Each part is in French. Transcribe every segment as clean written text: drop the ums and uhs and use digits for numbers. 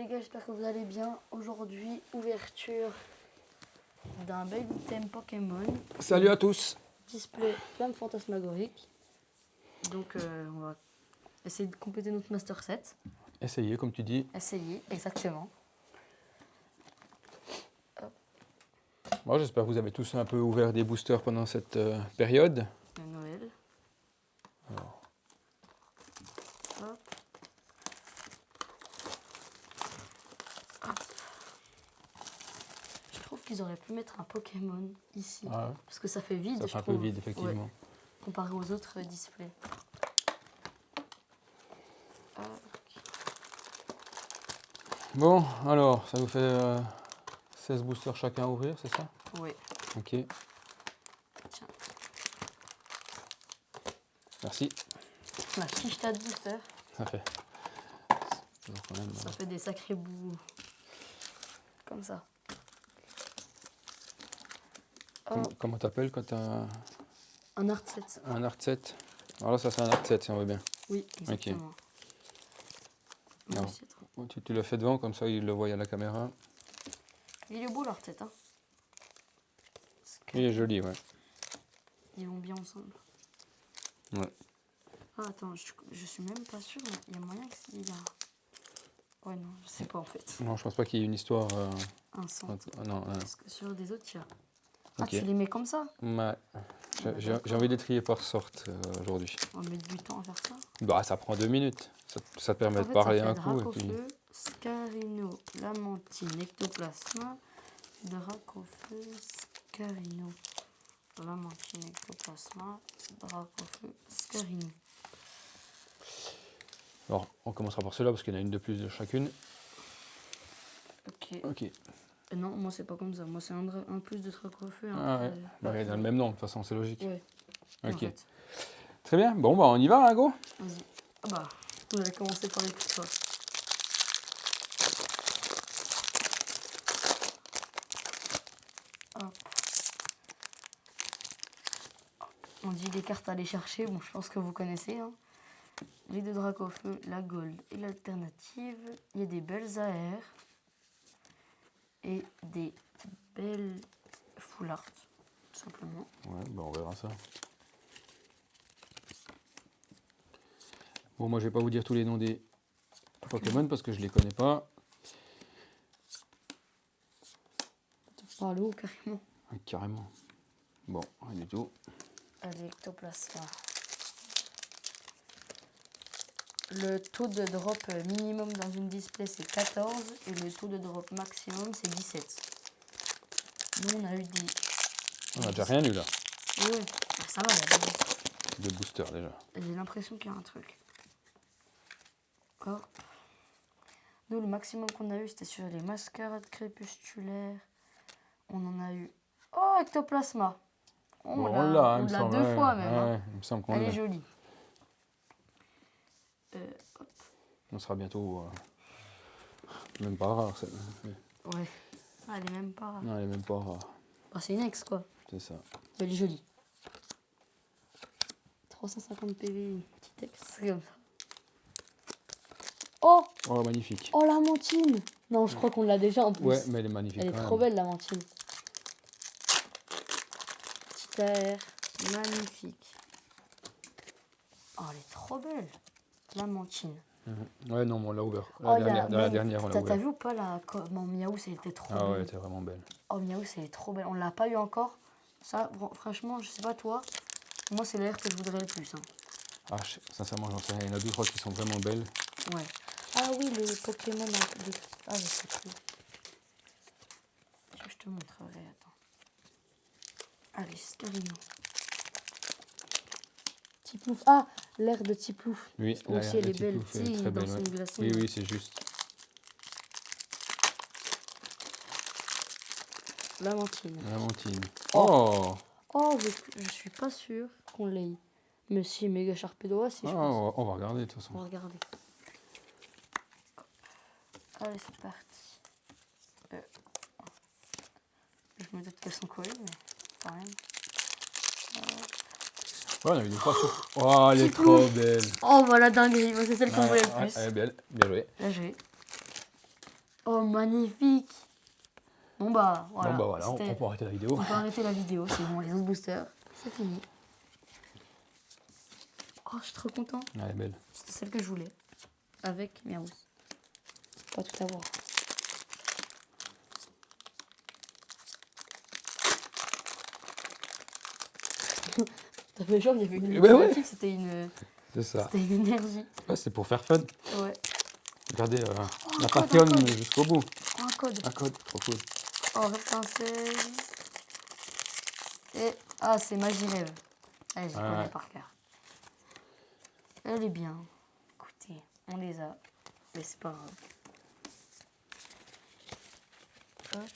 les gars, j'espère que vous allez bien. Aujourd'hui, ouverture d'un bel item Pokémon. Salut à tous. Display flamme fantasmagorique. Donc on va essayer de compléter notre Master Set. Essayez, comme tu dis. Essayer, exactement. Moi, j'espère que vous avez tous un peu ouvert des boosters pendant cette période. De Noël. Alors. Hop. Hop. Je trouve qu'ils auraient pu mettre un Pokémon ici. Ah ouais. Parce que ça fait vide, Ça je fait un peu trouve. vide, effectivement. Ouais, comparé aux autres displays. Bon, alors, ça nous fait 16 boosters chacun à ouvrir, c'est ça? Oui. Ok. Tiens. Merci. La fiche de booster. Ça fait. Donc, quand même, Ça fait des sacrés bouts. Comme ça. comment t'appelles quand t'as Un art set. un art set? Alors là, ça c'est un art set si on veut bien. Oui, exactement. Ok. Moi Non. aussi, trop. Tu le fais devant, comme ça il le voit à la caméra. Il est beau l'art set, hein. Il est joli, ouais. Ils vont bien ensemble. Ouais. Ah, attends, je suis même pas sûre. Il y a moyen que s'il y a... Ouais, non, je sais pas en fait. Non, je pense pas qu'il y ait une histoire. Un centre. Non, Parce que sur des autres, il y a... Ah, ok. tu les mets comme ça? Ouais. J'ai D'accord. envie de les trier par sorte aujourd'hui. On va mettre du temps à faire ça. Bah, ça prend 2 minutes. Ça te permet En de fait, parler ça fait un coup. Et puis... Dracofeu, Scarino, Lamantine, Ectoplasma. Dracofeu, Scarino, Lamantine, Ectoplasma. Dracofeu, Scarino. Alors, on commencera par ceux-là parce qu'il y en a une de plus de chacune. Ok. Ok. Non, moi c'est pas comme ça. Moi c'est un plus de Dracofeu. Ah ouais. Bah, il a le même nom, de toute façon, c'est logique. Ouais. Ok. En fait. Très bien. Bon, bah, on y va, hein, go. Vas-y. Ah bah, vous allez commencer par les plus forts. Hop. On dit des cartes à aller chercher. Bon, je pense que vous connaissez. Hein. Les deux Dracofeu, la Gold et l'alternative. Il y a des belles AR. Et des belles full art. Tout simplement. Ouais, bah, on verra ça. Bon, moi, je vais pas vous dire tous les noms des Pokémon parce que je les connais pas. Par le haut, carrément. Ah, carrément. Bon, rien du tout. Allez, Ectoplasma. Le taux de drop minimum dans une display c'est 14 et le taux de drop maximum c'est 17. Nous on a eu des... On a déjà rien eu là. Oui, ça va, il y a des... De booster déjà. J'ai l'impression qu'il y a un truc. Hop. Nous le maximum qu'on a eu c'était sur les mascarades crépusculaires. On en a eu... Oh, Ectoplasma. Oh, Bon, on l'a, il l'a me semble, deux ouais, fois même. ouais, Hein. il me semble qu'on Elle l'a. est jolie. Hop. On sera bientôt. Même pas rare celle-là. Ouais. Ah, elle est même pas... Non, elle est même pas rare. Oh, c'est une ex quoi. C'est ça. Elle est jolie. 350 PV, petit ex, c'est comme ça. Oh! Oh, magnifique. Oh, la mantine! Non, je crois qu'on l'a déjà en plus. Ouais, mais elle est magnifique. Elle est quand trop même. belle, la mantine. Petite air, magnifique. Oh, elle est trop belle, la mantine. Ouais, non, mais on l'a ouvert. Oh, Dans la dernière, on l'a T'as ouvert. vu ou pas la comment Miaou, elle était trop Ah belle. ouais, elle était vraiment belle. Oh, Miaou, elle est trop belle. On l'a pas eu encore. Ça, franchement, je sais pas toi. Moi, c'est l'air que je voudrais le plus. Hein. Ah, sincèrement, j'en sais rien. Il y en a 2-3 qui sont vraiment belles. Ouais. Ah oui, le Pokémon de... Ah, je sais plus. Je te montrerai, attends. Allez, Scarino. Tiplouf. Ah, l'air de Tiplouf. Oui, Aussi, elle est belle. Tiplouf est très dans belle. son Ouais. glacé. Oui, oui, c'est juste. Lamantine. Lamantine. Oh. Oh, Oh, je suis pas sûre qu'on l'ait eu. Mais si, méga Sharpedo, si, je pense. on va regarder de toute façon. On va regarder. Allez, c'est parti. Je me doute qu'elles sont collées, mais quand même. Ouais, on a eu des fois sur. Oh, elle est trop belle. Oh, voilà, dinguerie. C'est celle qu'on voulait le plus. Elle est belle. Bien joué. Là, j'ai. Oh, magnifique. Bon bah voilà. Bon, bah voilà, on C'était- peut arrêter la vidéo. on peut arrêter la vidéo, c'est bon, les autres boosters, c'est fini. Oh, je suis trop content. Elle est belle. C'était celle que je voulais. Avec Miaous. Pas tout avoir. T'avais genre, il y avait une Ouais, ouais. initiative, c'était une C'est ça. énergie. Ouais, c'est pour faire fun. Ouais. Regardez un la code, passionne un code. jusqu'au bout. Un code. Un code, trop cool. Oh, pincée. Et ah, c'est Magie Rêve. Ah, je Ouais, connais ouais. par cœur. Elle est bien. Écoutez, on les a. Mais c'est pas grave. Hop.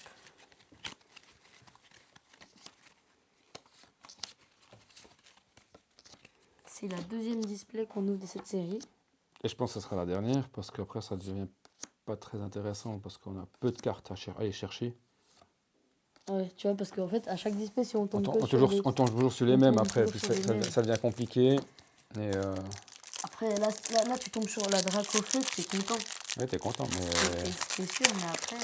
C'est la deuxième display qu'on ouvre de cette série. Et je pense que ce sera la dernière, parce qu'après ça devient pas très intéressant, parce qu'on a peu de cartes à aller chercher. Ouais, tu vois, parce qu'en fait, à chaque display, si on tombe que sur On les... tombe toujours sur les on mêmes tombe après, toujours puis sur les mêmes. ça devient compliqué. Et Après, là, tu tombes sur la Dracofeu, t'es content. ouais, t'es content, mais C'est sûr, mais après,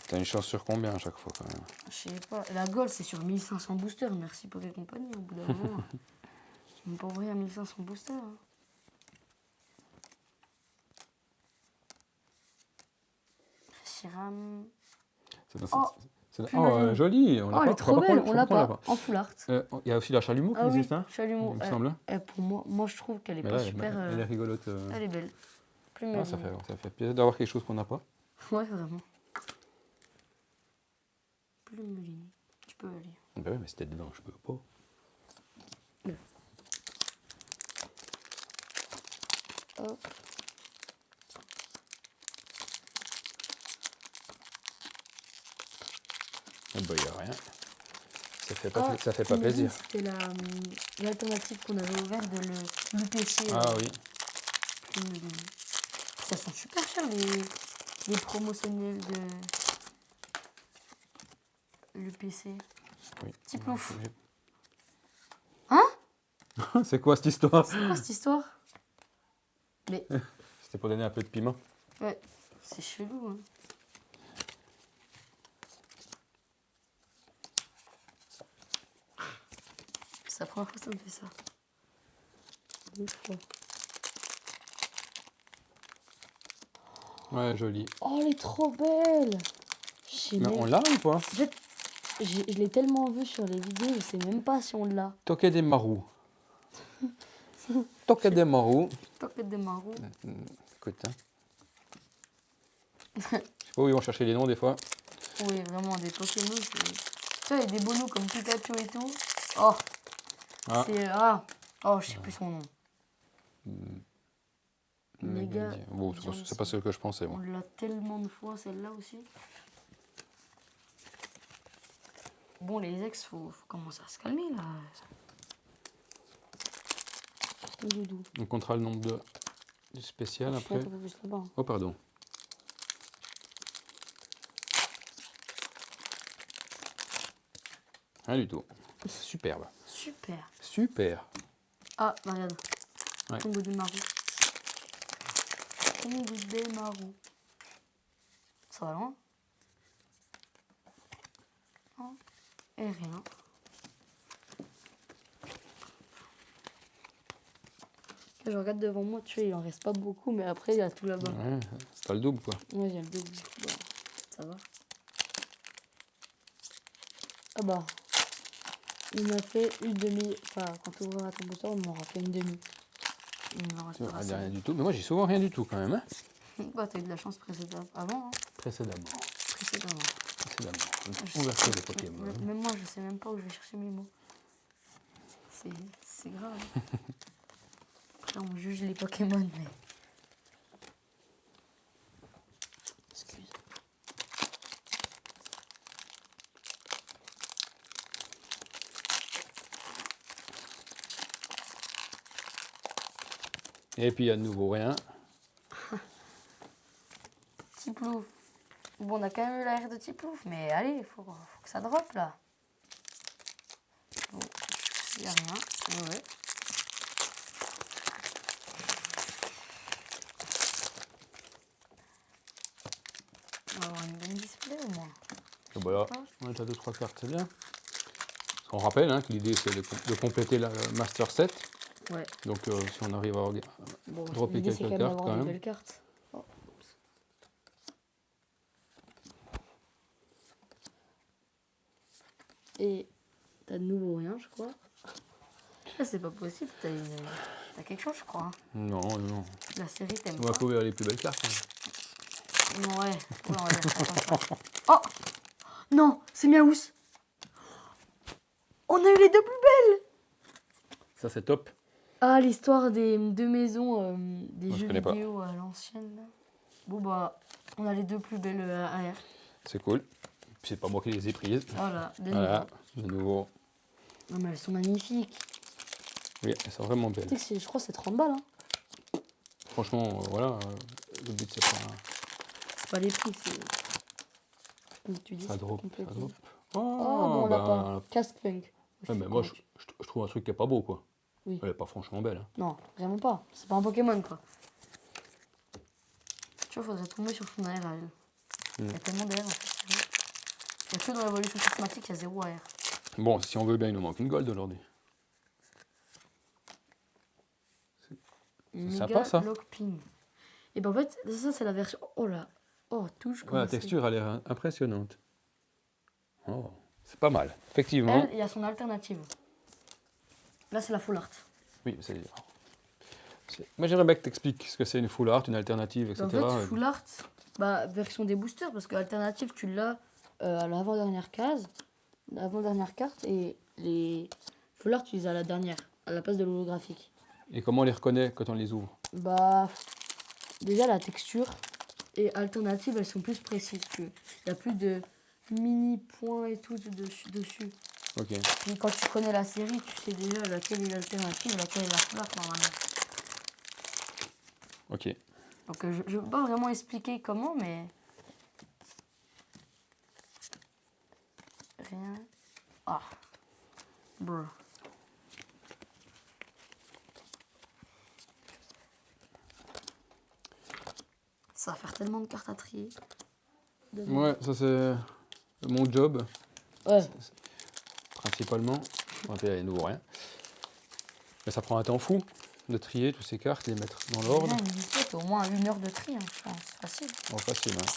t'as une chance sur combien à chaque fois quand même. je sais pas. La Gold, c'est sur 1500 boosters. Merci pour les compagnies, au bout d'un moment. Je ne peux pas ouvrir 1500 boosters. Hein. Chiram. Oh, plus Marine. Joli, on l'a Oh, elle pas. est trop belle, on l'a pas. pas. En full art. Il y a aussi la chalumeau qui Ah oui, existe, hein, chalumeau. il me semble. Pour moi, je trouve qu'elle est Mais pas là, super. elle est rigolote. Elle est belle. Plus Ah, Marine. ça fait plaisir d'avoir quelque chose qu'on n'a pas. Ouais, vraiment. Plus Marine. Tu peux aller. Ben oui, mais c'était dedans, je peux pas. Hop. Eh ben, il n'y a rien. Ça fait pas plaisir. C'était l'alternative qu'on avait ouverte de l'UPC. Ah oui. Ça sont super chers les promotionnels de l'UPC. Oui. Petit plouf. C'est quoi cette histoire? C'est quoi cette histoire? Mais C'était pour donner un peu de piment. ouais, c'est chelou. Hein. C'est la première fois que ça me fait ça. Deux fois. Ouais, joli. Oh, elle est trop belle! Je sais Mais même- on l'a ou pas? En fait, je l'ai tellement vu sur les vidéos, je sais même pas si on l'a. Toque des marous. Toque des marous. Toquette de marou. Écoute, hein. Je sais pas où ils vont chercher les noms des fois. Oui, vraiment, des Pokémon. Tu vois, il y a des bonus comme Pikachu et tout. Oh! Ah. C'est. Ah! Oh, je sais plus son nom. Mais Méga. bon, c'est pas ce que je pensais, On moi. l'a tellement de fois, celle-là aussi. Bon, les ex, faut commencer à se calmer, là. Mon doudou. On comptera le nombre de spécial Je suis après. un peu plus là-bas. Hein. Oh, pardon. Rien du tout. Superbe. Super. Super. Ah, bah, regarde. Ouais. Congo de Marou. Congo de Marou. Ça va loin? Oh. Et rien. Je regarde devant moi, tu vois, il en reste pas beaucoup, mais après, il y a tout là-bas. Ouais, c'est pas le double, quoi. Ouais, il y a le double. Bon, ça va. Ah bah. Il m'a fait une demi. Enfin, quand tu ouvriras ton booster, on m'aura fait une demi. Il m'en Tu restera vois, ça. rien du tout. Mais moi, j'ai souvent rien du tout, quand même. Hein. Bah, t'as eu de la chance précédemment. Avant, hein. Précédemment. Précédemment. Précédemment. Ouverture des Pokémon. Même moi, je sais même pas où je vais chercher mes mots. C'est grave. Après, on juge les Pokémon, mais. Excuse. Et puis, il y a de nouveau rien. Petit plouf. Bon, on a quand même eu l'air de petit plouf, mais allez, faut que ça drop là. Bon, il n'y a rien. Ouais. bah là, on a déjà 2-3 cartes, c'est bien. On rappelle hein, que l'idée c'est de compléter la Master Set. Ouais. Donc si on arrive à Bon, dropper l'idée c'est quelques quand même cartes d'avoir quand des même. belles cartes. Oh, oups. Et t'as de nouveau rien, je crois. Ah, c'est pas possible, t'as quelque chose, je crois. Hein. Non, non. La série t'aime On va pas. trouver les plus belles cartes. Hein. Ouais, on va dire ça comme ça. Oh non, c'est Miaous. On a eu les deux plus belles. Ça c'est top. Ah, l'histoire des deux maisons des Moi, je jeux connais pas. vidéo à l'ancienne. Là. Bon bah, on a les deux plus belles AR. C'est cool. Puis c'est pas moi qui les ai prises. Voilà, de Voilà, nouveau. de nouveau. Non mais elles sont magnifiques. Oui, elles sont vraiment belles. Tu sais que je crois que c'est 30 balles. Hein. Franchement, voilà, le but c'est pas... C'est pas les prix, c'est... Comme tu dis, Ça c'est drop, complet. ça drop. Oh, bon, on l'a pas. bah, Casque punk. ouais, mais moi je trouve un truc qui est pas beau quoi. Oui. Elle est pas franchement belle. Hein. Non, vraiment pas. C'est pas un Pokémon quoi. Tu vois, faudrait tomber sur son AR à elle. Il y a tellement d'AR en fait. Il y a que dans l'évolution prismatique, il y a 0 AR. Bon, si on veut bien, il nous manque une gold aujourd'hui. C'est sympa ça. Lockping. Et ben en fait, ça c'est la version. Oh là. Oh, touche Ouais, comme la texture a l'air impressionnante. Oh, c'est pas mal, effectivement. Elle, il y a son alternative. Là, c'est la full art. Oui, c'est... Moi j'aimerais bien que tu expliques ce que c'est une full art, une alternative, etc. En fait, full art, bah, version des boosters, parce que alternative, tu l'as à l'avant-dernière case, l'avant-dernière carte, et les full art, tu les as à la dernière, à la place de l'holographique. Et comment on les reconnaît quand on les ouvre? Bah, déjà la texture et alternative, elles sont plus précises. Il y a plus de mini points et tout dessus. Ok. Puis quand tu connais la série, tu sais déjà laquelle est l'alternative et laquelle est la full art normalement. Ok. Donc je ne peux pas vraiment expliquer comment, mais... Rien. Ah. Brr. Ça va faire tellement de cartes à trier. Ouais, ça c'est mon job, Ouais. principalement. On va nouveau rien. Mais ça prend un temps fou de trier toutes ces cartes et les mettre dans l'ordre. Une disquette, au moins 1 heure de tri, hein, je pense. Facile. Oh, facile, hein.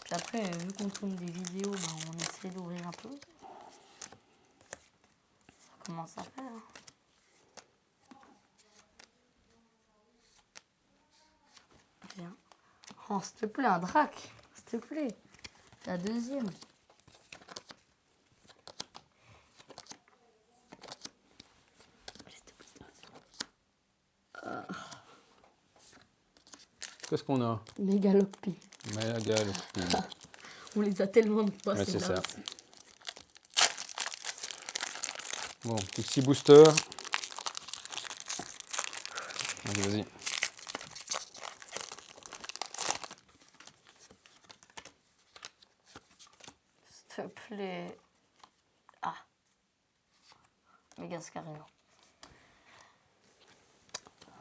Puis après, vu qu'on tourne des vidéos, ben, on essaie d'ouvrir un peu. Ça commence à faire. Bien. Oh, s'il te plaît, un drac. S'il te plaît. La deuxième. Qu'est-ce qu'on a? Mégalopi. Mégal. On les a tellement de fois, Ouais, c'est celles-là. ça. Bon, petit booster. Allez, vas-y. S'il te plaît. Ah. Mégascarino.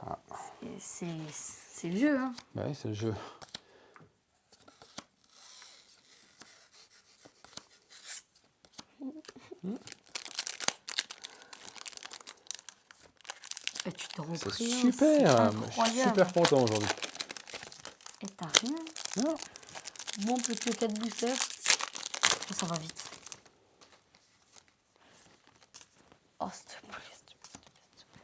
Ah. C'est le jeu, hein. Bah oui, c'est le jeu. Et tu t'en C'est repris, super. c'est Je suis incroyable. super content aujourd'hui. Et t'as rien. Non. Bon, plus que 4 boosters. Ça va vite. Oh, s'il te plaît, s'il te plaît, s'il te plaît.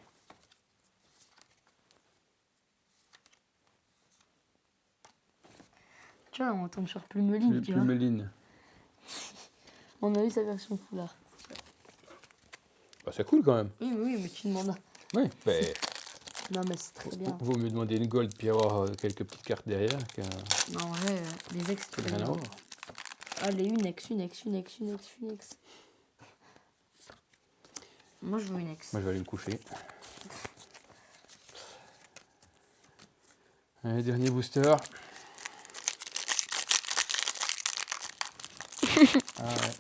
Tu vois, on tombe sur Plumeline, tu vois. Plumeline. On a eu sa version full art. Bah, c'est cool quand même. Oui, mais tu demandes. Oui, mais Non, mais c'est très bien. vaut mieux demander une gold puis avoir quelques petites cartes derrière que Non, en vrai, les ex, de rien avoir. Allez, une ex. Moi, je veux une ex. Moi, je vais aller me coucher. Allez, dernier booster. Ah ouais.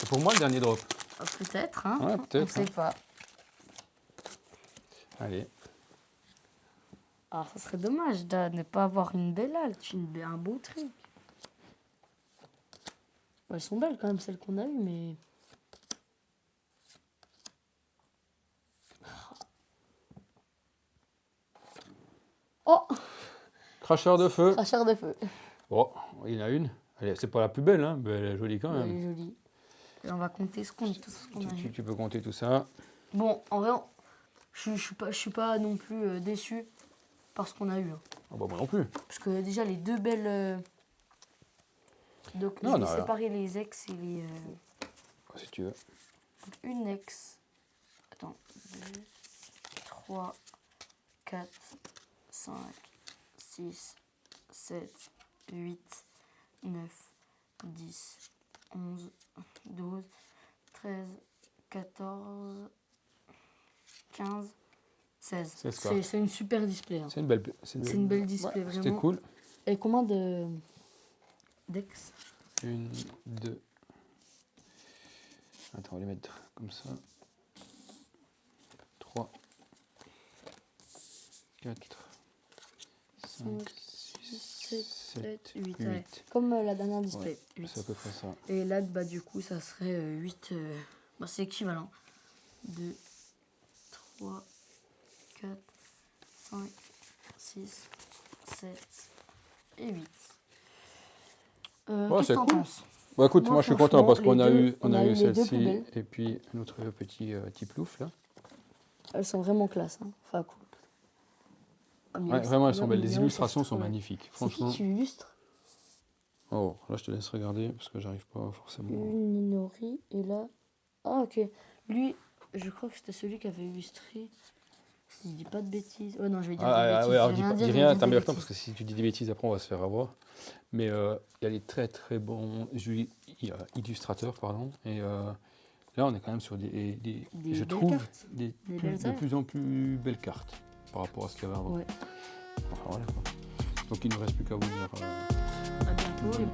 C'est pour moi le dernier drop. Ah, peut-être, hein. Ouais, peut-être, On sait pas. Allez. Ah, ça serait dommage de ne pas avoir une belle halte, un beau truc. Elles sont belles quand même, celles qu'on a eues, mais... Oh! Cracheur de feu. Cracheur de feu. Oh, il y en a une. C'est pas la plus belle, hein, mais elle est jolie quand Elle même. est jolie. Et on va compter tout ce qu'on a eu. Tu peux compter tout ça. Bon, en vrai, je suis pas non plus déçu par ce qu'on a eu. Hein. Ah bah, moi non plus. Parce que déjà, les deux belles... Donc, Non, je vais non, séparer les ex et les... Si tu veux. Donc, une ex... Attends. 2, 3, 4, 5, 6, 7, 8, 9, 10, 11, 12, 13, 14, 15, 16. 16 cartes. C'est une super display. Hein. C'est une belle. C'est une belle display, Ouais, vraiment. c'était cool. Et combien d'ex? 1, 2. Attends, on va les mettre comme ça. 3, 4, 5, 6, 7, 8. Ouais. Comme la dernière display. Ouais, 8. c'est à peu près ça. Et là, bah, du coup, ça serait 8. Bah, c'est équivalent. 2, 3, 4, 5, 6, 7 et 8. Ouais, Qu'est-ce c'est que t'en cool. penses? Bah écoute, moi je suis content parce qu'on a eu, on a eu les deux plus celle-ci belles. et puis notre petit plouf là. Elles sont vraiment classe. Hein. Enfin, cool. Ah, mais Ouais, vraiment elles sont belles. mais Les elles illustrations sont trop belles. magnifiques. C'est Franchement. qui tu illustres? Oh, là je te laisse regarder parce que j'arrive pas forcément. Une Ninori et là. Ah, ok. Lui, je crois que c'était celui qui avait illustré. Si je dis pas de bêtises. Ouais, non, je vais dire des bêtises. Ouais, alors Je vais rien dire, dis je vais rien, dire t'as des meilleur temps bêtises. parce que si tu dis des bêtises après on va se faire avoir. Mais il y a des très très bons illustrateurs, pardon. Et là on est quand même sur des je belles trouve, cartes. des belles de airs. plus en plus belles cartes par rapport à ce qu'il y avait avant. Ouais. Enfin, voilà, quoi. Donc il ne nous reste plus qu'à vous dire. À bientôt.